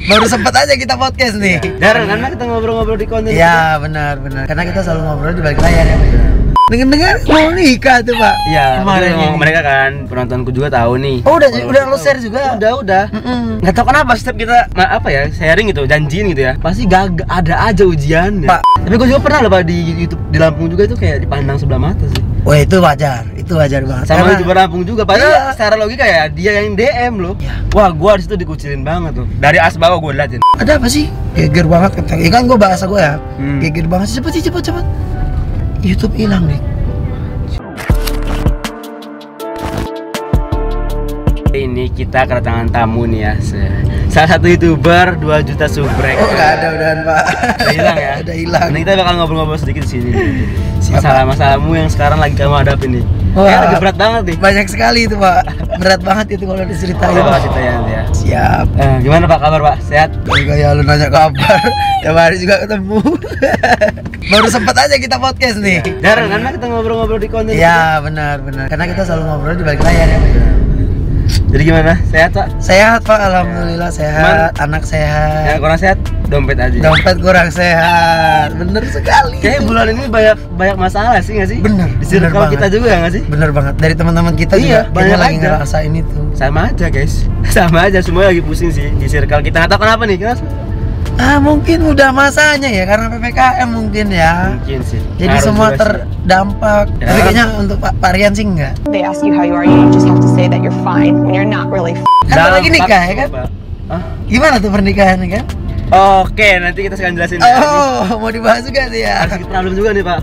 Baru sempat aja kita podcast nih. Jarang karena kita ngobrol-ngobrol di konten. Ya benar. Karena kita selalu ngobrol di balik layar ya. Dengar mau nikah tuh Pak. Iya, kemarin ngomong mereka kan, penontonku juga tahu nih. Oh udah lo share juga. Udah. Nggak tahu kenapa setiap kita sharing gitu, janjiin gitu ya, pasti gak ada aja ujian. Pak. Tapi gue juga pernah loh Pak di YouTube di Lampung juga itu kayak dipandang sebelah mata sih. Wah itu wajar banget. Sama YouTuber Lampung juga, padahal secara logika ya dia yang DM loh. Iya. Wah gua di situ dikucilin banget tuh. Dari atas bawah gue liatin. Ada apa sih? Geger banget kata. Ya kan gue bahasa gue ya. Geger banget. Cepet. YouTube hilang nih. Ini kita kedatangan tamu nih ya. Salah satu YouTuber 2 juta subrek. Oh nggak ada udahan Pak. Udah hilang ya? Udah hilang. Nah, kita bakal ngobrol-ngobrol sedikit di sini. Masalah-masalahmu yang sekarang lagi kamu hadapin nih. Wah, lagi berat banget nih. Banyak sekali itu Pak. Berat banget itu kalau diceritain. Coba ceritain ya. Siap. Gimana Pak kabar Pak? Sehat? Kayak lu nanya kabar. Tiap hari juga ketemu. Baru sempat aja kita podcast nih. Jarang karena kita ngobrol-ngobrol di konten. Ya benar. Karena kita selalu ngobrol di balik layar ya. Jadi gimana? Sehat Pak? Sehat Pak, alhamdulillah sehat. Anak sehat. Yang kurang sehat, dompet aja. Dompet kurang sehat. Bener sekali. Kayaknya bulan ini banyak masalah sih nggak sih? Bener. Di circle kita juga nggak sih? Bener banget. Dari teman-teman kita iya, juga banyak lagi ngerasain itu. Sama aja guys. Sama aja semua lagi pusing sih di circle kita. Nggak tahu kenapa nih? Kenapa? Mungkin udah masanya ya karena PPKM mungkin ya. Mungkin sih. Jadi Ngaruh semua juga terdampak. Ya. Tapi kayaknya untuk Pak Rian sih enggak. They ask you how you are, you just have to say that you're fine when you're not really. Kan lagi nikah ya kan? Gimana tuh pernikahan kan? Oke, nanti kita sekarang jelasin. Mau dibahas juga sih ya. Ada sedikit problem juga nih Pak.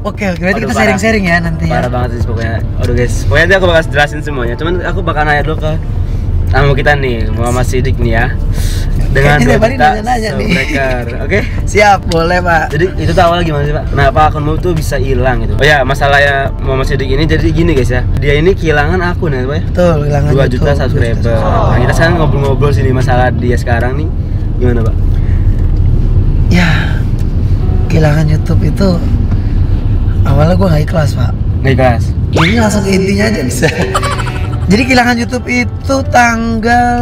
Oke. Berarti kita sharing-sharing ya nanti. Parah banget sih pokoknya. Aduh guys, pokoknya nanti aku bakal jelasin semuanya. Cuman aku bakal nanya dulu ke tamu kita nih, Muhammad Siddiq nih ya. Dengan nanya nih. Oke? Siap, boleh Pak. Jadi itu tuh awalnya gimana sih Pak? Kenapa akunmu tuh bisa hilang gitu? Oh ya, masalahnya Muhammad Siddiq ini jadi gini guys ya. Dia ini kehilangan akun ya Pak ya? Betul, kehilangan 2 juta subscriber. Nah, kita sekarang ngobrol-ngobrol sini masalah dia sekarang nih. Gimana Pak? Ya, kehilangan YouTube itu awalnya gue gak ikhlas Pak. Gak ikhlas? Jadi langsung ke intinya aja bisa. Jadi kehilangan YouTube itu tanggal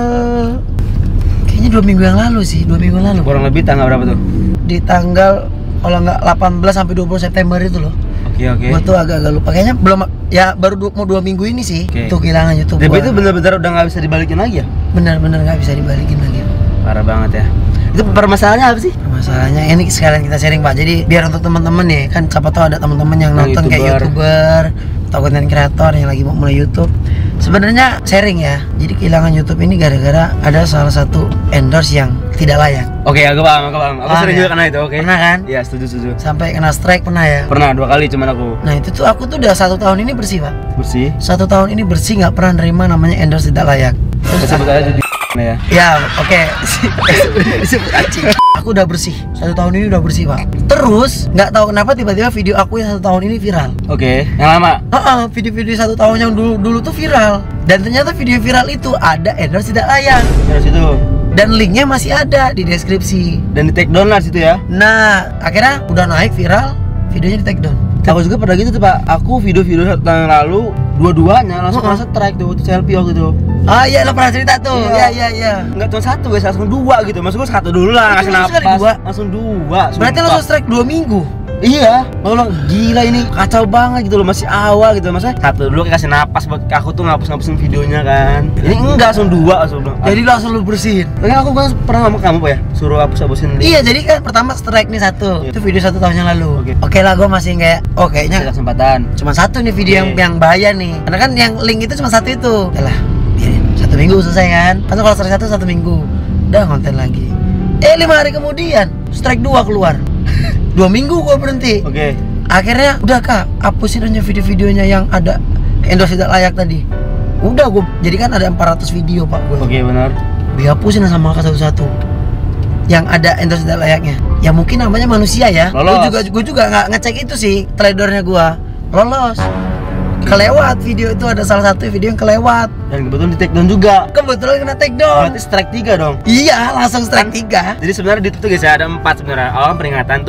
kayaknya 2 minggu yang lalu sih, 2 minggu lalu. Kurang lebih tanggal berapa tuh? Di tanggal kalau nggak 18 sampai 20 September itu loh. Oke. Gua tuh agak lupa. Kayaknya belum ya baru mau 2 minggu ini sih. Tuh kehilangan YouTube. Tapi itu benar-benar udah nggak bisa dibalikin lagi ya? Benar-benar nggak bisa dibalikin lagi. Parah banget ya. Itu permasalahannya apa sih? Permasalahannya ini sekalian kita sharing Pak. Jadi biar untuk teman-teman nih, kan siapa tahu ada teman-teman yang nonton kayak YouTuber atau konten kreator yang lagi mau mulai YouTube. Sebenarnya sharing ya. Jadi kehilangan YouTube ini gara-gara ada salah satu endorse yang tidak layak. Oke, aku paham. Aku sering juga kena itu, oke. Pernah kan? Iya, setuju. Sampai kena strike pernah ya? Pernah 2 kali cuman aku. Nah itu tuh aku tuh udah 1 tahun ini bersih Pak. Bersih? 1 tahun ini bersih, nggak pernah nerima namanya endorse tidak layak. Terus sebut aja jadi ya. Ya oke. Disebut anjing. Aku udah bersih, 1 tahun ini udah bersih Pak. Terus nggak tahu kenapa tiba-tiba video aku yang 1 tahun ini viral. Oke, yang lama? Video-video 1 tahun yang dulu tuh viral. Dan ternyata video viral itu ada endorse tidak layak. Terus itu? Dan linknya masih ada di deskripsi. Dan di take down lah situ ya? Nah akhirnya udah naik viral, videonya di take down. Aku juga pernah gitu tuh Pak. Aku video-video tahun lalu dua-duanya langsung kena strike tuh, selfie waktu itu. Iya lo pernah cerita tuh. Iya. Enggak cuma 1 guys, langsung 2 gitu. Maksud gue 1 dulu lah, ngasih napas. Langsung 2. Berarti langsung strike 2 minggu. Iya, lo gila ini kacau banget gitu loh, masih awal gitu. Maksudnya 1 dulu kasih napas buat aku tuh ngapusin videonya kan. Ini enggak langsung 2 langsung. Jadi langsung lu bersihin. Kan aku kan pernah ngomong kamu Pak ya, suruh hapusin. Iya, jadi kan pertama strike nih 1. Itu video 1 tahun yang lalu. Oke lah, gue masih kayak kayaknya kesempatan. Cuma 1 nih video yang bahaya nih. Karena kan yang link itu cuma 1 itu. Yalah, biarin 1 minggu selesai kan. Kan kalau strike 1 minggu. Udah konten lagi. 5 hari kemudian strike 2 keluar. 2 minggu gue berhenti. Oke. Akhirnya udah Kak, hapusin aja video-videonya yang ada endorse tidak layak tadi. Udah gue, jadi kan ada 400 video Pak gue. Oke, benar. Dihapusin sama Kak satu-satu yang ada endorse tidak layaknya. Ya mungkin namanya manusia ya. Gue juga nggak ngecek itu sih, tradernya gue lolos. Kelewat video itu, ada salah satu video yang kelewat. dan kebetulan di take down juga. Kebetulan kena take down. Berarti strike 3 dong. Iya, langsung strike 3. Jadi sebenarnya di itu tuh guys ya ada 4 sebenarnya. Awal peringatan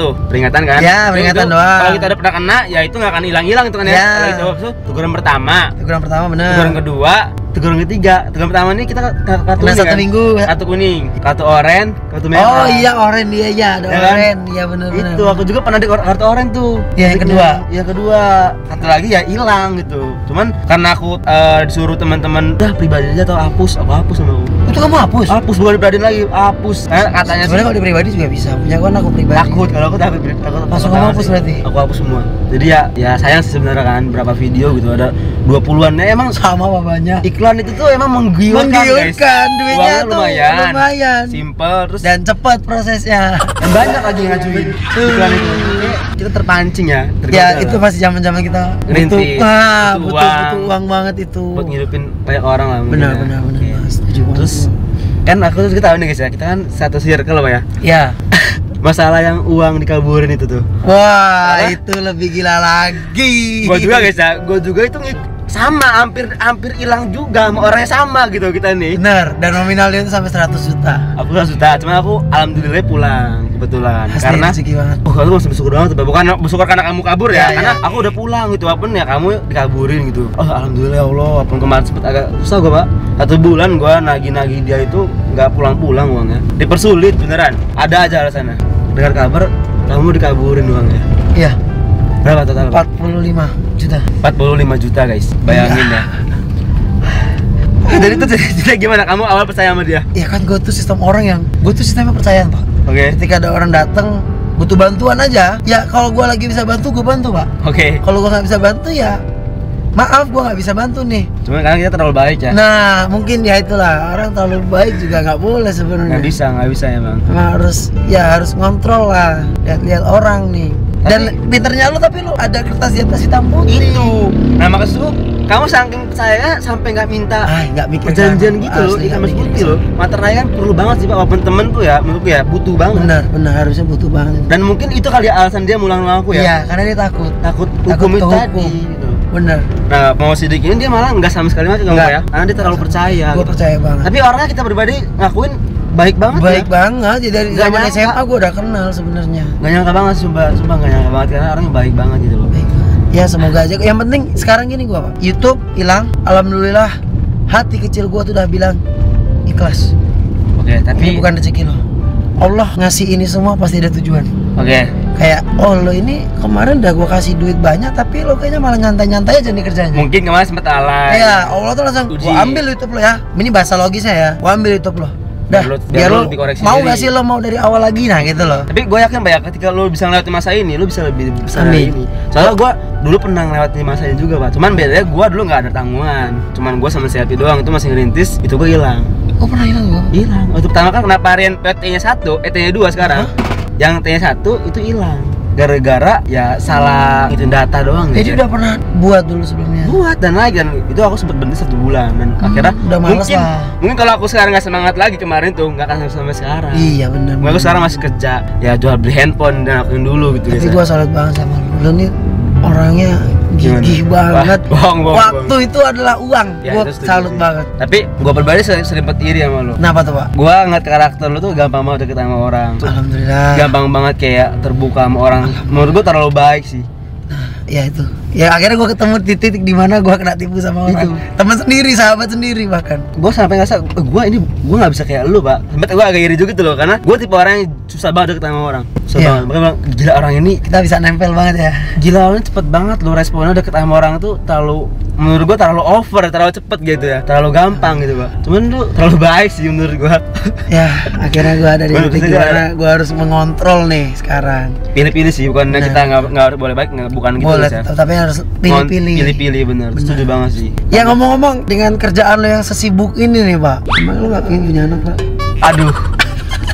kan? Ya, peringatan doang. Kalau kita udah pernah kena, ya itu nggak akan hilang-hilang itu kan ya. Kalau itu habis itu teguran pertama. Teguran pertama bener. Teguran kedua, teguran ketiga. Teguran pertama ini kita kartu Kena kuning 1 kan? minggu. Kartu kuning, kartu oranye, kartu merah. Oh iya, oren dia ya, ada Ya kan? oren. Iya bener. Itu aku juga pernah di kartu oranye tuh. Ya, yang kedua. Yang kedua. Satu lagi ya hilang gitu. Cuman karena aku disuruh teman-teman udah pribadi aja atau hapus, aku hapus sama aku. Itu kamu hapus? Hapus bukan pribadi lagi, hapus. Katanya sih Sebenarnya kalau di pribadi juga bisa. Punya kan aku pribadi. takut, kalau aku takut Langsung kamu hapus berarti? Aku hapus semua. Jadi ya sayang sih sebenarnya kan berapa video gitu ada 20-an ya emang Sama apa banyak? iklan itu tuh emang menggiurkan guys. Duitnya Uangnya tuh lumayan. Simple terus dan cepat prosesnya. dan banyak lagi yang ngajuin iklan itu. Kayak kita terpancing ya. Ya tergoda itu lah. pasti zaman-zaman kita Ngerintis, butuh uang banget itu. buat ngidupin banyak orang lah mungkin Benar ya. benar benar. Oke. Setuju banget. Terus kan aku tuh kita tahu nih guys ya, kita kan satu circle Pak ya. Ya. Masalah yang uang dikaburin itu tuh. Wah, Apa? itu lebih gila lagi. Gua juga guys ya, gua juga itu sama hampir hilang juga sama orangnya sama gitu kita nih. Bener, dan nominalnya itu sampai 100 juta. Aku 100 juta, cuman aku alhamdulillah pulang kebetulan. Asli, Karena rezeki banget. aku masih bersyukur banget tuh, bukan bersyukur karena kamu kabur ya, Ya, karena ya. aku udah pulang gitu, walaupun ya kamu dikaburin gitu. Oh alhamdulillah ya Allah, walaupun kemarin sempet agak susah gua Pak. 1 bulan gua nagih-nagih dia itu nggak pulang-pulang uangnya, dipersulit beneran. Ada aja alasannya. Dengar kabar kamu dikaburin uangnya. Iya, Berapa total? 45 juta. 45 juta guys, bayangin ya. Jadi itu jadi gimana? Kamu awal percaya sama dia? Ya kan gue tuh sistemnya percayaan Pak. Oke. Ketika ada orang datang butuh bantuan aja, ya kalau gue lagi bisa bantu gue bantu Pak. Oke. Kalau gue nggak bisa bantu ya maaf gue nggak bisa bantu nih. Cuman karena kita terlalu baik ya. Nah mungkin ya itulah, orang terlalu baik juga nggak boleh sebenarnya. Nggak bisa emang. Emang harus ngontrol lah, lihat orang nih. Dan pinternya lu, tapi lu ada kertas di atas hitam putih. Itu. Nah maksud kamu saking percaya sampai nggak minta Nggak mikir perjanjian gitu loh, asli, ikan nggak mas mikir. putih loh. Materai kan perlu banget sih Pak, walaupun temen tuh ya menurutku ya butuh banget. Benar harusnya butuh banget. Dan mungkin itu kali ya alasan dia mulang-mulang aku ya. Iya, karena dia takut Hukum itu kehukum. tadi. Gitu. Bener. Nah mau sidik ini dia malah nggak sama sekali macam Nggak. ya, karena dia terlalu percaya. Gue gitu. percaya banget. Tapi orangnya kita pribadi ngakuin baik banget Baik ya. banget. Jadi dari Nggak zaman nyangka. SMA gue udah kenal sebenarnya. Gak nyangka banget sumpah gak nyangka banget karena orangnya baik banget gitu loh. Baik banget. Ya semoga aja. Yang penting sekarang gini gue Pak. YouTube hilang. Alhamdulillah hati kecil gue tuh udah bilang ikhlas. Oke, Ini tapi bukan rezeki lo. Allah ngasih ini semua pasti ada tujuan. oke. Kayak lo ini kemarin udah gue kasih duit banyak tapi lo kayaknya malah nyantai-nyantai aja nih kerjanya. Mungkin kemarin sempet alay. Iya, Allah tuh langsung Uji. gue ambil YouTube lo ya. Ini bahasa logisnya ya. Gue ambil YouTube lo. Dah, Biar biar lo lo lebih koreksi mau diri. gak sih lo mau dari awal lagi nah gitu loh. Tapi gue yakin banyak ketika lo bisa ngelewatin masa ini, lo bisa lebih besar dari Amin. ini. Soalnya gue dulu pernah ngelewatin masa ini juga Pak. Cuman bedanya gue dulu nggak ada tanggungan. Cuman gue sama Selfie doang itu masih ngerintis. Itu gue hilang. Oh pernah hilang gue? Hilang. Waktu pertama kan kena varian PT-nya 1, ET-nya 2 sekarang. Yang T-nya 1 itu hilang. Gara-gara ya salah ngituin data doang Jadi gitu. udah pernah buat dulu sebelumnya. Buat dan lagi dan itu aku sempet berhenti 1 bulan dan akhirnya udah males lah. mungkin kalau aku sekarang nggak semangat lagi kemarin tuh nggak akan sampai sekarang. Iya benar. Gue sekarang masih kerja ya jual beli handphone dan akuin dulu gitu. Tapi biasa. gue salut banget sama lo. Lo nih orangnya gigih Gimana? banget. Bohong. Waktu itu adalah uang. Ya, Gue itu setuju salut sih. banget. Tapi gue pribadi sering iri sama lo. Kenapa tuh Pak? Gue ngeliat karakter lo tuh gampang banget deket sama orang. Alhamdulillah. Gampang banget kayak terbuka sama orang. Menurut gue terlalu baik sih. Ya itu. Ya akhirnya gue ketemu di titik dimana gue kena tipu sama orang. Itu. Teman sendiri, sahabat sendiri bahkan. Gue sampai ngerasa gue nggak bisa kayak lu Pak. Sampai gue agak iri juga gitu loh karena gue tipe orang yang susah banget deket sama orang. Susah Iya. banget. Makanya bilang, gila orang ini Kita bisa nempel banget ya. gila orangnya cepet banget lo responnya deket sama orang tuh terlalu menurut gua terlalu over, terlalu cepet gitu ya, terlalu gampang gitu Pak. Cuman lu terlalu baik sih menurut gua. Ya akhirnya gue ada di Baru titik saja dimana gue harus mengontrol nih sekarang. Pilih-pilih sih, bukan Nah. kita nggak boleh baik, bukan gitu Boleh, ya. tapi harus pilih-pilih. Pilih-pilih bener. Setuju banget sih. Ya ngomong-ngomong, dengan kerjaan lo yang sesibuk ini nih Pak, emang lo gak pengen punya anak Pak? Aduh.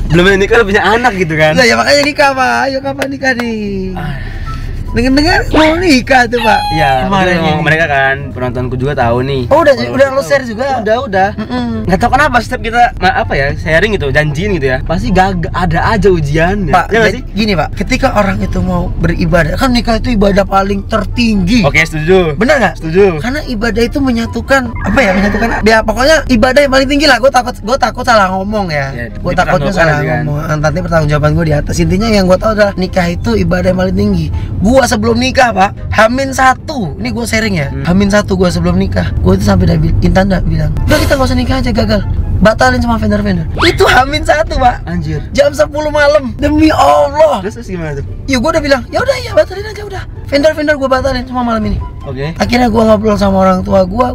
Belum nikah udah punya anak gitu kan. Lah ya makanya nikah Pak, ayo kapan nikah nih? Dengar mau nikah tuh Pak. Iya, kemarin ngomong ini. mereka kan, penontonku juga tahu nih. Oh udah lo share juga. Udah. Nggak tahu kenapa setiap kita apa ya sharing gitu, janjiin gitu ya, pasti gagal, ada aja ujiannya. Pak, ya nggak sih? gini Pak, ketika orang itu mau beribadah, kan nikah itu ibadah paling tertinggi. Oke, setuju. Bener nggak? Setuju. Karena ibadah itu menyatukan apa ya? Menyatukan ya pokoknya ibadah yang paling tinggi lah. Gue takut salah ngomong ya. Gue takutnya salah ngomong. Nanti pertanggungjawaban gue di atas. Intinya yang gue tahu adalah nikah itu ibadah yang paling tinggi. Gue sebelum nikah Pak, H-1. Ini gue sharing ya. H-1 gue sebelum nikah. Gue itu sampai Intan bilang, udah kita gak usah nikah aja, gagal. Batalin sama vendor-vendor. Itu H-1 Pak. Anjir. Jam 10 malam. Demi Allah. Terus gimana tuh? Ya gue udah bilang, ya udah ya batalin aja udah. Vendor-vendor gue batalin semua malam ini. Oke. Akhirnya gue ngobrol sama orang tua gue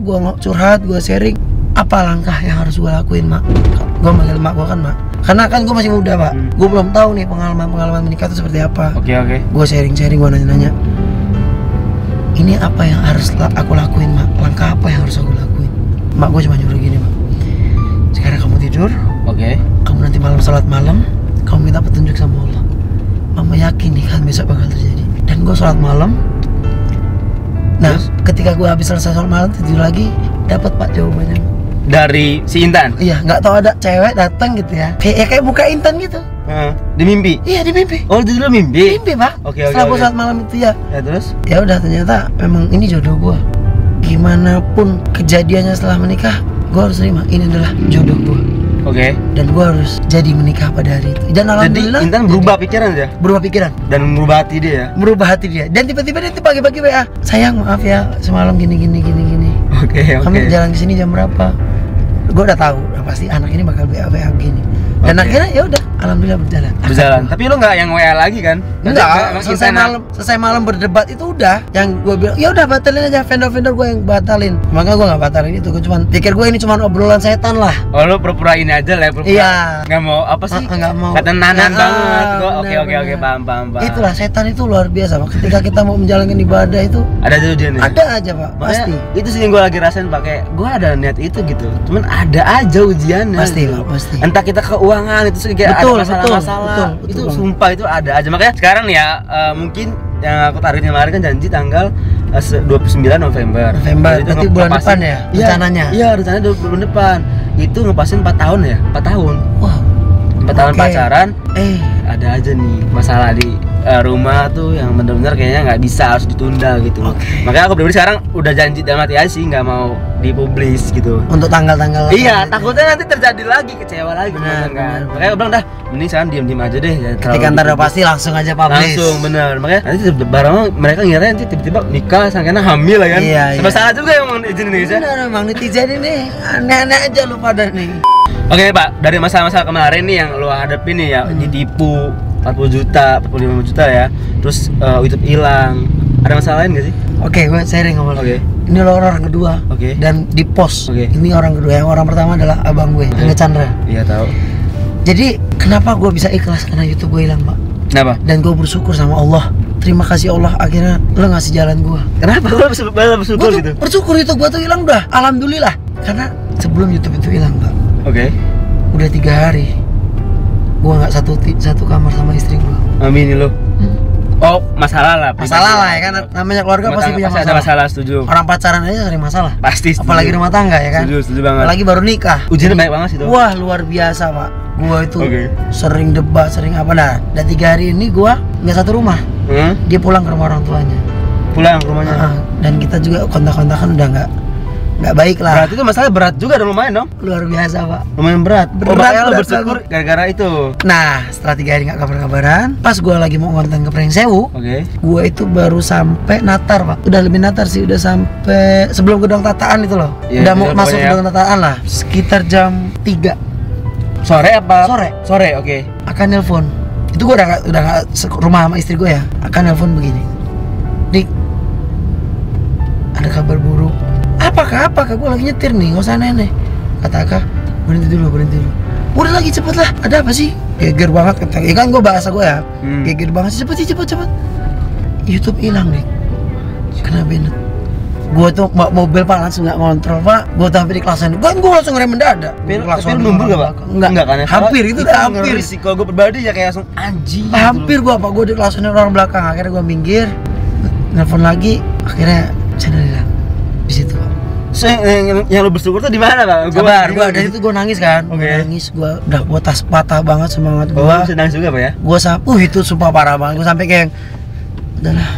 curhat, gue sharing apa langkah yang harus gue lakuin Mak. Gue manggil mak gue kan Mak, karena kan gue masih muda Pak. Gue belum tahu nih pengalaman menikah itu seperti apa. Oke. Gue sharing, gue nanya, ini apa yang harus aku lakuin Mak, langkah apa yang harus aku lakuin. Mak gue cuma nyuruh gini Mak, sekarang kamu tidur, Oke. kamu nanti malam sholat malam, kamu minta petunjuk sama Allah. Mama yakin nih kan besok bakal terjadi. Dan gue sholat malam. Nah, Terus? ketika gue habis selesai sholat malam tidur lagi, dapat Pak jawabannya. Dari si Intan. Iya, nggak tahu ada cewek datang gitu ya. Kayak buka Intan gitu. Di mimpi. Iya di mimpi. Oh, itu dulu mimpi. Mimpi Pak. Oke. Setelah gue sholat malam itu ya. Ya terus? Ya udah ternyata memang ini jodoh gue. Gimana pun kejadiannya setelah menikah, gue harus terima ini adalah jodoh gue. Oke. Dan gue harus jadi menikah pada hari itu. Dan Jadi alhamdulillah Intan berubah pikiran ya? berubah pikiran, Dan merubah hati dia ya? merubah hati dia. Dan tiba-tiba dia tuh pagi-pagi WA, sayang maaf ya semalam gini. Oke. Kamu jalan ke sini jam berapa? Gue udah tahu, udah pasti anak ini bakal WA gini. Dan Oke. akhirnya ya udah, alhamdulillah berjalan. Tapi lu nggak yang WA lagi kan? Enggak, selesai malam berdebat itu udah. Yang gue bilang, ya udah batalin aja, vendor-vendor gue yang batalin. Maka gue nggak batalin itu, gue cuman pikir gue ini cuman obrolan setan lah. Oh, lu pura-pura ini aja lah, pura-pura. Iya. Nggak mau apa sih? Nggak mau. Kata nanan Nah, banget. Gua benar, oke, paham. Itulah setan itu luar biasa Pak. Ketika kita mau menjalankan ibadah itu Ada aja dia nih. ada aja Pak, pasti. Itu sih yang gue lagi rasain pakai. Gue ada niat itu gitu. Cuman ada aja ujiannya. Pasti gitu. Pak, pasti. Entah kita keuangan itu sih kayak Betul, ada masalah-masalah. betul, Itu Bang. sumpah itu ada aja. Makanya sekarang nih ya mungkin yang aku tarik kemarin kan janji tanggal 29 November. November, Jadi berarti bulan depan ya, rencananya? Iya, rencananya bulan depan. Itu ngepasin 4 tahun ya? 4 tahun. Wah, 4 tahun Oke. pacaran. Ada aja nih masalah di rumah tuh yang benar-benar kayaknya nggak bisa, harus ditunda gitu. Oke. Makanya aku pribadi sekarang udah janji dalam hati aja sih nggak mau dipublis gitu. untuk tanggal-tanggal Iya, takutnya nanti terjadi lagi, kecewa lagi. Benar, kan. benar. Makanya aku bilang dah, mending sekarang diem aja deh. Jangan ketika terlalu ntar udah dipublis. pasti langsung aja publish. Langsung, bener. Makanya nanti barang mereka ngira nanti tiba-tiba nikah, sangkanya hamil lah kan. Iya, Sama iya. salah juga emang netizen Indonesia. Benar, emang netizen ini aneh-aneh aja lu pada nih. Oke Pak, dari masalah-masalah kemarin nih yang lo hadapin nih ya, ditipu 40 juta, 45 juta ya. Terus YouTube hilang. Ada masalah lain gak sih? Oke, gue sharing sama lo. Oke. Ini lo orang kedua. Oke. Dan di post. Oke. Ini orang kedua. Yang orang pertama adalah abang gue, Angga Chandra. Iya tahu. Jadi kenapa gue bisa ikhlas karena YouTube gue hilang, Pak? Kenapa? Dan gue bersyukur sama Allah. Terima kasih Allah, akhirnya lo ngasih jalan gue. Kenapa lo bersyukur Gue gitu? bersyukur itu gue tuh hilang udah. Alhamdulillah. Karena sebelum YouTube itu hilang, Pak, Oke. udah 3 hari gue nggak satu kamar sama istri gue. Amin lo. Oh, masalah lah. Masalah lah ya kan, namanya keluarga pasti punya ada masalah. masalah, setuju. Orang pacaran aja sering masalah. Pasti. Setuju. Apalagi rumah tangga ya kan. Setuju banget. Apalagi baru nikah. Ujiannya banyak banget sih tuh. Wah luar biasa Pak. Gua itu Oke. sering debat, sering apa. Nah, dan 3 hari ini gua nggak satu rumah. Dia pulang ke rumah orang tuanya. Pulang ke rumahnya. Dan kita juga kontak-kontakan udah nggak baik lah. Berarti itu masalah berat juga dong, lumayan dong. Luar biasa Pak. Lumayan berat. Berat, Makanya lo berat bersyukur gara-gara itu. Nah, setelah 3 hari nggak kabar-kabaran, pas gua lagi mau ngonten ke Prengsewu, Oke. gua itu baru sampai Natar Pak. Udah lebih Natar sih, udah sampai sebelum gedung tataan itu loh. Iya, Udah mau betul, masuk pokoknya gedung tataan lah. Sekitar jam 3 Sore apa? Sore. Sore, oke. akan nelpon. Itu gua udah nggak rumah sama istri gua ya. Akan nelpon begini. Dik, ada kabar buruk. Apakah gua lagi nyetir nih, nggak usah aneh-aneh. Kata Aka, berhenti dulu. Udah lagi cepet lah. Ada apa sih? Geger banget kata. Ya kan gua bahasa gua ya. Geger banget sih, cepet. YouTube hilang nih. Kena Bennett. Gua tuh mobil Pak langsung nggak ngontrol Pak. Gua tuh hampir di klason. Gua langsung ngerem mendadak. Tapi lu nunggu gak Pak? Enggak kan ya? Hampir itu udah hampir. Risiko gue pribadi ya kayak langsung anjing. Hampir gua apa? Gua di klason orang belakang. Akhirnya gua minggir. nelpon lagi, akhirnya channel hilang di situ. So, yang lu bersyukur tuh di mana, Pak? Gua dari itu gua nangis kan. Oke. Gua nangis, gua tas patah banget semangat Gua gua. bisa nangis juga, Pak ya? Itu sumpah parah banget. Gua sampai kayak udahlah,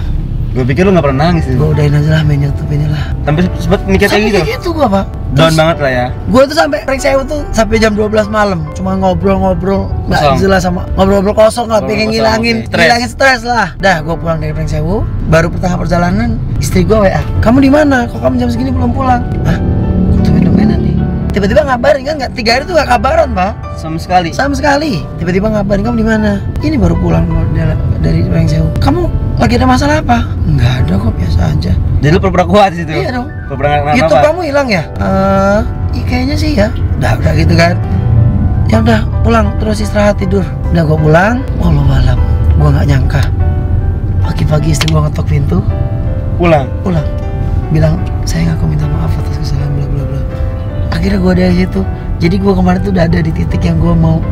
Gua pikir lu nggak pernah nangis. gua udahin aja lah main YouTube ini lah. Sampai sempet mikir kayak Sampai gitu. kayak gitu gua, Pak. Down banget lah ya. Gua tuh sampai prank sewu tuh sampai jam 12 malam. Cuma ngobrol-ngobrol nggak Kosong. jelas sama ngobrol-ngobrol kosong lah, Ngobrol pengen kosong, ngilangin oke. Stres. ngilangin stres lah. Dah, gua pulang dari prank sewu, baru pertengahan perjalanan istri gua WA. "Kamu di mana? Kok kamu jam segini belum pulang?" Hah? Tumben-tumbenan nih. Tiba-tiba ngabarin kan nggak 3 hari tuh nggak kabaran, Pak. Sama sekali. Sama sekali. Tiba-tiba ngabarin, "Kamu di mana?" "Ini baru pulang dari prank sewu." "Kamu lagi ada masalah apa?" "Nggak ada kok, biasa aja." Jadi lu pura-pura kuat di situ. Iya dong. Pura-pura nggak YouTube apa-apa. kamu hilang ya? Iya kayaknya sih ya. Udah gitu kan. Ya udah pulang terus istirahat tidur. Udah gua pulang, wallahualam. Gua nggak nyangka. Pagi-pagi istri gua ngetok pintu, Pulang. bilang, "Sayang, aku minta maaf atas kesalahan bla bla bla." Akhirnya gua dari situ. Jadi gua kemarin tuh udah ada di titik yang gua mau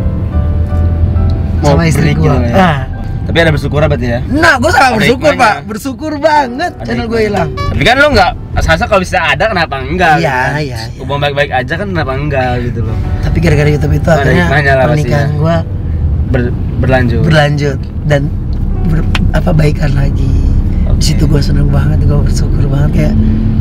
sama istri break gua. gitu ya. Nah, Tapi ada bersyukur berarti ya. gua sangat Ada bersyukur, hikmahnya. Pak. Bersyukur banget Ada channel gua hikmahnya. hilang. Tapi kan lu nggak asal kalau bisa ada kenapa enggak? Iya, gitu kan? iya, iya. Hubungan baik-baik aja kan kenapa enggak gitu loh. Tapi gara-gara YouTube itu Ada akhirnya hikmahnya lah pernikahan pastinya. gua berlanjut dan baikan lagi. Oke. Di situ gue seneng banget, gue bersyukur banget kayak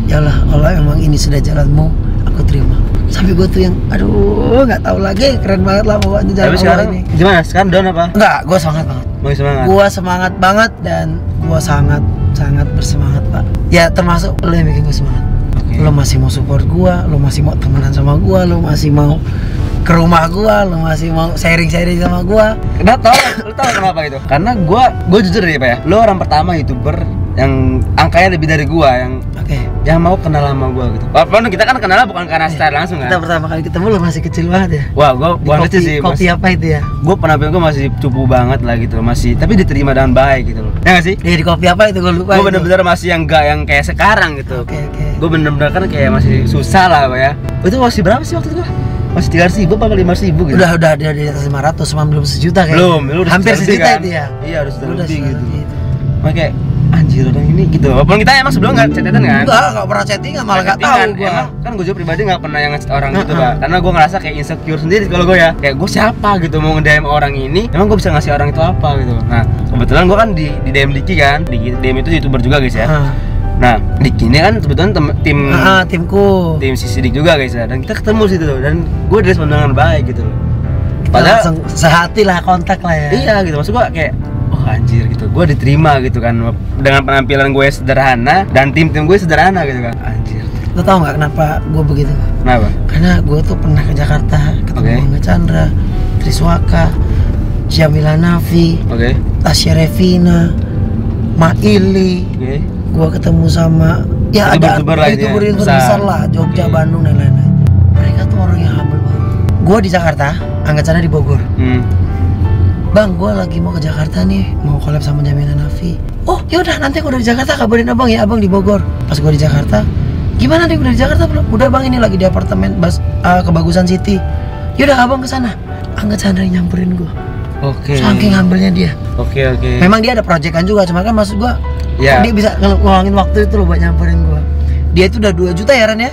ya Allah emang ini sudah jalanmu, aku terima. Sampai gue tuh yang aduh nggak tahu lagi, keren banget lah pokoknya jalan Tapi Allah sekarang ini. gimana? Sekarang down apa? Enggak, gue semangat banget. Masih semangat. Gue semangat banget dan gue sangat bersemangat, Pak. Ya termasuk lo yang bikin gue semangat. Oke. Lo masih mau support gue, lo masih mau temenan sama gue, lo masih mau ke rumah gua, lo masih mau sharing-sharing sama gua. Kenapa? Lu tahu kenapa itu? Karena gua jujur ya, Pak ya. Lu orang pertama YouTuber yang angkanya lebih dari gua Oke. yang mau kenal sama gua gitu. Walaupun kita kan kenal bukan karena secara langsung kan. Kita pertama kali ketemu lo masih kecil banget ya. Wah, gua Di bukan kecil sih. kopi apa itu ya? Gua penampilan gua masih cupu banget lah gitu loh, masih tapi diterima dengan baik gitu loh. Ya nggak sih? Di kopi apa itu gua lupa. Gua itu. bener-bener masih yang enggak yang kayak sekarang gitu. Oke. Gue bener-bener kan kayak masih susah lah, Pak ya. Itu masih berapa sih waktu itu gua? Masih 300.000 apa 500.000 gitu? Udah di atas 500, cuma belum sejuta kayaknya. Belum, lu udah hampir lebih sejuta kan? itu ya. Iya, harus Lu lebih gitu. itu. Makanya anjir orang ini gitu. Walaupun kita emang sebelum nggak chatan kan? Enggak pernah chattingan, malah enggak tahu Chattingan. gua. Emang kan gue juga pribadi nggak pernah yang nge-chat orang gitu, Heeh. Pak. Karena gue ngerasa kayak insecure sendiri kalau gue ya. Kayak gue siapa gitu mau nge-DM orang ini. Emang gue bisa ngasih orang itu apa gitu. Nah, kebetulan gue kan di DM Diki kan. Di DM itu YouTuber juga guys ya. Nah, Diki ini kan kebetulan Timku. tim si Sidik juga guys ya. Dan kita ketemu situ tuh dan gue direspon dengan baik gitu loh. Padahal Langsung sehati lah, kontak lah ya. iya gitu, maksud gua kayak oh anjir gitu, gua diterima gitu kan dengan penampilan gue sederhana dan tim gue sederhana gitu kan, anjir. Lo tau nggak kenapa gue begitu? Kenapa? Karena gue tuh pernah ke Jakarta, ketemu Oke. Angga Chandra, Triswaka, Jamila Nafi, Oke. Tasya Revina, Maili. Oke. Gua ketemu sama ya ada YouTuber lah ini ya, YouTuber besar. besar lah, Jogja, Oke. Bandung dan lain-lain. Mereka tuh orang yang humble banget. Gua di Jakarta, Angga Chandra di Bogor. Bang, gua lagi mau ke Jakarta nih, mau collab sama Jamila Nafi. Oh, yaudah nanti aku dari Jakarta kabarin abang ya, abang di Bogor. Pas gua di Jakarta, gimana nih udah di Jakarta belum? Udah bang, ini lagi di apartemen Kebagusan City. Yaudah abang kesana. Angga Chandra yang nyamperin gua. Oke. Saking humble-nya dia. Oke. Memang dia ada proyekan juga, cuma kan maksud gua Ya. dia bisa ngeluangin waktu itu loh buat nyamperin gua. Dia itu udah 2 juta ya Ren ya?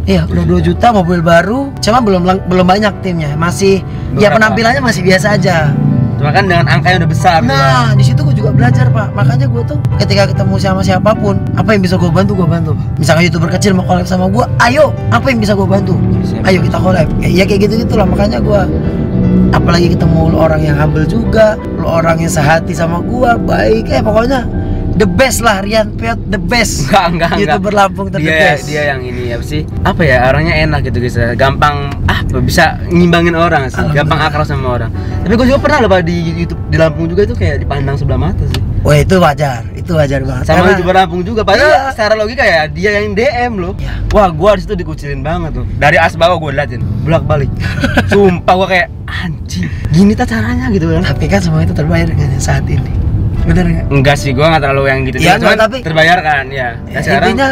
Iya, udah 2 juta, mobil baru, cuma belum banyak timnya. Masih ya Berapa? penampilannya masih biasa aja. Cuma kan dengan angka yang udah besar. Nah, di situ gua juga belajar, Pak. Makanya gua tuh ketika ketemu sama siapapun, apa yang bisa gua bantu, Pak. Misalkan YouTuber kecil mau collab sama gua, ayo, apa yang bisa gua bantu? Siap. Ayo kita collab. Ya kayak gitu-gitu lah, makanya gua apalagi ketemu lu orang yang humble juga, lu orang yang sehati sama gua, baik, pokoknya the best lah, Rian Piot the best. Enggak. YouTuber Lampung the best. Dia yang ini apa sih? Apa ya, orangnya enak gitu guys. Gampang bisa ngimbangin orang sih. Gampang akrab sama orang. Tapi gue juga pernah loh Pak di YouTube di Lampung juga itu kayak dipandang sebelah mata sih. Wah, itu wajar banget. Sama Karena- YouTuber Lampung juga. Padahal Iya. secara logika ya dia yang DM loh. Iya. Wah, gua di situ dikucilin banget tuh. Dari atas bawah gua liatin, bolak-balik. Sumpah gua kayak anjing. Gini tak caranya gitu kan. Tapi kan semua itu terbayar dengan saat ini. Bener nggak? Enggak sih, gua nggak terlalu yang gitu. Iya, Cuman enggak, tapi- terbayarkan ya. Dan sekarang Intinya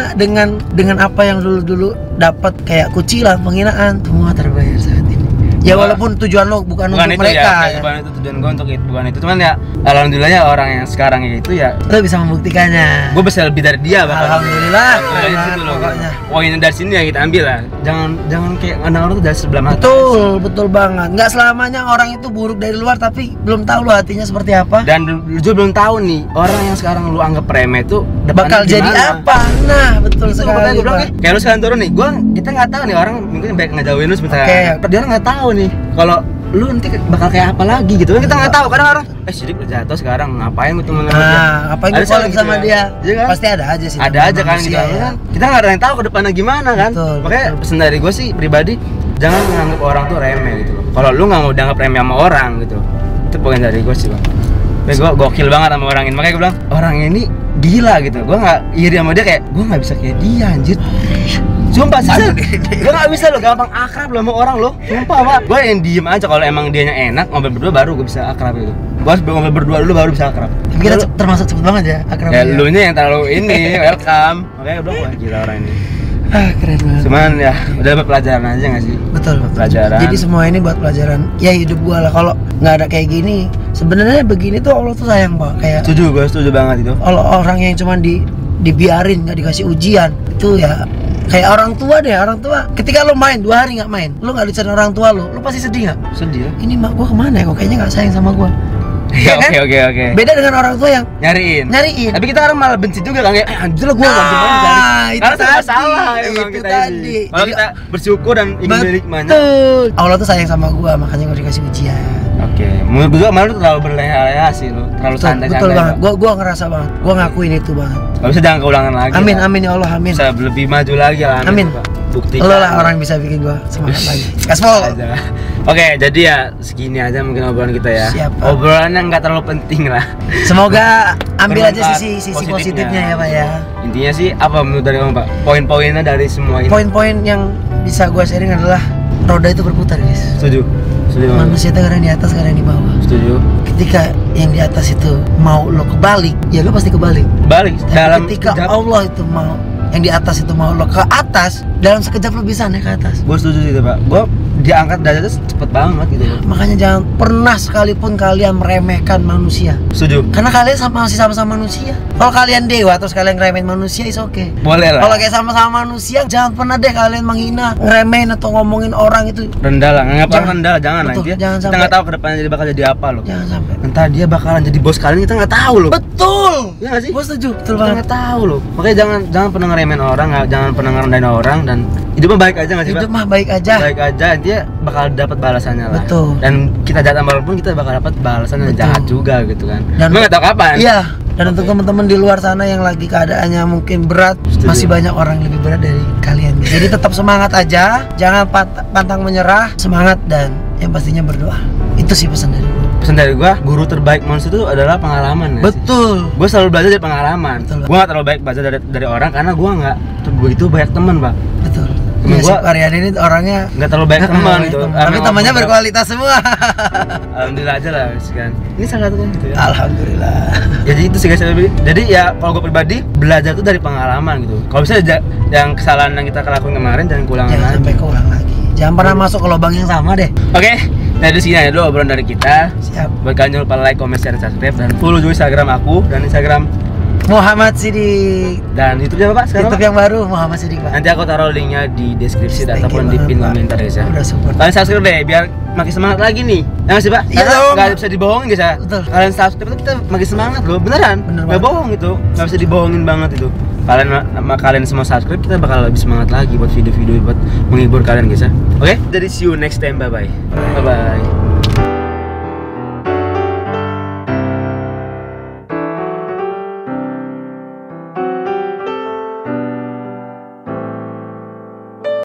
dengan apa yang dulu dapat kayak kucilan, penghinaan, semua terbayar saat ini. Ya walaupun tujuan lo bukan untuk itu mereka ya, bukan itu tujuan gue untuk itu, bukan itu. Cuman ya alhamdulillahnya orang yang sekarang itu ya lo bisa membuktikannya. gue bisa lebih dari dia bahkan. Alhamdulillah. Dari situ loh. Pokoknya. Poinnya dari sini yang kita ambil lah. Jangan kayak pandang orang tuh dari sebelah mata. Betul banget. Nggak selamanya orang itu buruk dari luar, tapi belum tahu lo hatinya seperti apa. Dan lu juga belum tahu nih orang yang sekarang lu anggap remeh itu Bakal jadi apa? Nah, betul itu sekali. makanya gue bilang Pak. kayak lu sekarang turun nih, kita nggak tahu nih orang mungkin baik ngejauhin lu sebentar. Oke. Dia orang nggak tahu nih kalau lu nanti bakal kayak apa lagi gitu kan, kita nggak tahu. Kadang orang sidik udah jatuh sekarang ngapain gue temen sama dia. Nah, ngapain gue collab sama kan? dia? Iya kan? Pasti ada aja sih. Ada aja kan gitu manusia, ya. kan. Kita nggak ada yang tahu ke depannya gimana kan. Betul, Makanya betul. pesan dari gue sih pribadi, jangan menganggap orang tuh remeh gitu loh. Kalau lu nggak mau dianggap remeh sama orang gitu, itu poin dari gue sih bang. Gue gokil banget sama orang ini, makanya gue bilang orang ini gila gitu. Gue nggak iri sama dia, kayak gue nggak bisa kayak dia anjir. Sumpah sih, gue nggak bisa lo, gampang akrab lo sama orang lo. Sumpah pak, gue yang diem aja kalau emang dianya enak, ngobrol berdua baru gue bisa akrab itu. Gue harus ngobrol berdua dulu baru bisa akrab. Tapi kita termasuk cepet banget ya akrab. Ya lu nya yang terlalu ini, welcome. Makanya gue bilang wah gila orang ini. Keren banget. Cuman ya udah dapat pelajaran aja nggak sih? Betul. Pelajaran. Jadi semua ini buat pelajaran. Ya hidup gua lah. Kalau nggak ada kayak gini, sebenarnya begini tuh Allah tuh sayang banget. Kayak Gue setuju banget itu. kalau orang yang cuman dibiarin, nggak dikasih ujian, itu ya kayak orang tua deh. Orang tua ketika lo main 2 hari nggak main, lo nggak dicari orang tua lo pasti sedih nggak? Sedih ya? Ini mak gua kemana ya? Kok kayaknya nggak sayang sama gua. Ya, Iya kan? Oke. Beda dengan orang tua yang Nyariin. nyariin. Tapi kita orang malah benci juga kan, kayak anjir lah gue nggak gimana cari. itu Karena serba tadi, salah emang itu kita tadi. ini. Kalau Jadi- kita bersyukur dan ingin menikmatinya. Betul. Allah tuh sayang sama gua, makanya gua dikasih ujian. Oke, menurut gue juga malu terlalu berleha-leha sih lo, terlalu santai-santai. Betul banget. Gua ngerasa banget. Gua ngakuin itu banget. Gak bisa, jangan keulangan lagi. Amin lah. amin ya Allah amin. Bisa lebih maju lagi lah. Amin. Pak. Buktikan. Lo lah orang yang bisa bikin gua semangat lagi. Gaspol. Aja. Oke, jadi ya segini aja mungkin obrolan kita ya. Siap, Pak. Obrolan yang nggak terlalu penting lah. Semoga ambil aja Bermanfaat sisi positifnya ya Pak ya. Intinya sih apa menurut dari kamu Pak? Poin-poinnya dari semua ini. Poin-poin yang bisa gua sharing adalah roda itu berputar guys. Setuju. Setuju. banget. Manusia itu kadang di atas kadang di bawah. Setuju. Ketika yang di atas itu mau lo kebalik, ya lo pasti kebalik. Balik Tapi dalam ketika sekejap. Allah itu mau yang di atas itu mau lo ke atas, dalam sekejap lo bisa naik ke atas. Gue setuju sih itu Pak. Gue diangkat derajatnya cepet banget gitu loh. Makanya jangan pernah sekalipun kalian meremehkan manusia. Setuju. Karena kalian masih sama-sama manusia. Kalau kalian dewa terus kalian ngeremehin manusia, is oke. Boleh lah. Kalau kayak sama-sama manusia, jangan pernah deh kalian menghina, ngeremehin atau ngomongin orang itu. Rendah lah, nganggap orang Jangan. rendah lah, jangan Betul, aja. jangan Kita sampai. nggak tahu kedepannya jadi bakal jadi apa loh. Jangan sampai. Entah dia bakalan jadi bos kalian, kita nggak tahu loh. Betul. Iya nggak sih? Gue setuju. Betul Kita banget. nggak tahu loh. Makanya jangan pernah ngeremehin orang, jangan pernah ngerendahin orang, dan hidupnya baik aja nggak sih Pak? Hidup mah baik aja. Baik aja, dia bakal dapat balasannya lah. Betul. Dan kita jahat sama orang pun kita bakal dapat balasan yang Betul. jahat juga gitu kan. Dan Cuma nggak tahu kapan. Iya. Dan untuk teman-teman di luar sana yang lagi keadaannya mungkin berat, Setuju. masih banyak orang yang lebih berat dari kalian. Jadi tetap semangat aja, jangan pantang menyerah, semangat dan yang pastinya berdoa. Itu sih pesan dari gue. Pesan dari gua, guru terbaik manusia itu adalah pengalaman. Betul. Gue selalu belajar dari pengalaman. Betul, Pak. Gue gak terlalu baik belajar dari orang karena gue nggak begitu banyak teman Pak. Betul. Temen Iya, si gua- Aryan ini orangnya Nggak terlalu banyak teman banyak gitu. teman. Emang Tapi temannya ngomong berkualitas semua. Alhamdulillah aja lah kan. Ini salah satunya gitu ya. Alhamdulillah. Jadi itu sih guys. Jadi ya kalau gue pribadi belajar tuh dari pengalaman gitu. Kalau bisa yang kesalahan yang kita lakuin kemarin jangan keulangan Jangan lagi. sampai keulang lagi. Jangan pernah masuk ke lubang yang sama deh. Oke, nah di sini aja dulu obrolan dari kita. Siap. Buat kalian jangan lupa like, comment, share, subscribe, dan follow juga Instagram aku dan Instagram Muhammad Sidik. dan YouTube-nya apa Pak sekarang? YouTube Pak? yang baru Muhammad Sidik, Pak. Nanti aku taruh linknya di deskripsi Thank ataupun you di banget, pin Pak. komentar guys ya. Udah support. Kalian subscribe deh biar makin semangat lagi nih. Ya nggak sih Pak? Iya Karena dong. nggak bisa dibohongin guys ya. Betul. Kalian subscribe itu kita makin semangat loh, beneran. Bener Nggak banget. bohong itu, nggak bisa dibohongin banget itu. Kalian semua subscribe, kita bakal lebih semangat lagi buat video-video buat menghibur kalian guys ya. Oke? Jadi see you next time, bye bye. Bye bye.